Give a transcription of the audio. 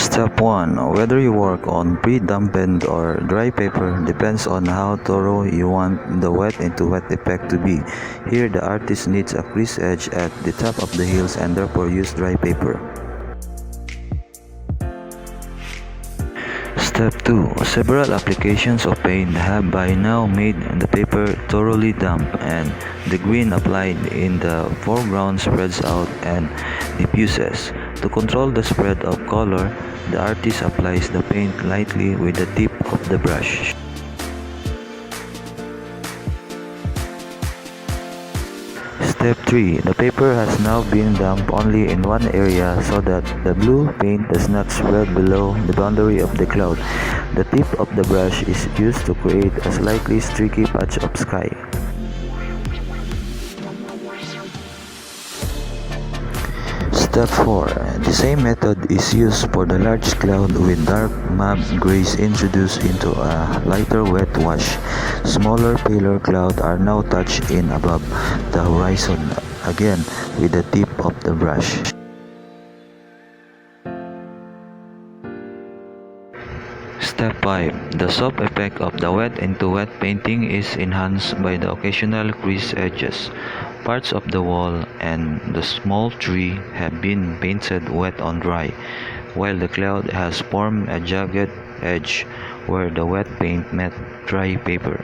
Step 1. Whether you work on pre-dampened or dry paper depends on how thorough you want the wet into wet effect to be. Here the artist needs a crease edge at the top of the heels and therefore use dry paper. Step 2. Several applications of paint have by now made the paper thoroughly damp, and the green applied in the foreground spreads out and diffuses. To control the spread of color, the artist applies the paint lightly with the tip of the brush. Step 3. The paper has now been damped only in one area so that the blue paint does not spread below the boundary of the cloud. The tip of the brush is used to create a slightly streaky patch of sky. Step 4. The same method is used for the large cloud with dark mauve grays introduced into a lighter wet wash. Smaller, paler clouds are now touched in above the horizon, again with the tip of the brush. Step 5. The soft effect of the wet into wet painting is enhanced by the occasional crease edges. Parts of the wall and the small tree have been painted wet on dry, while the cloud has formed a jagged edge where the wet paint met dry paper.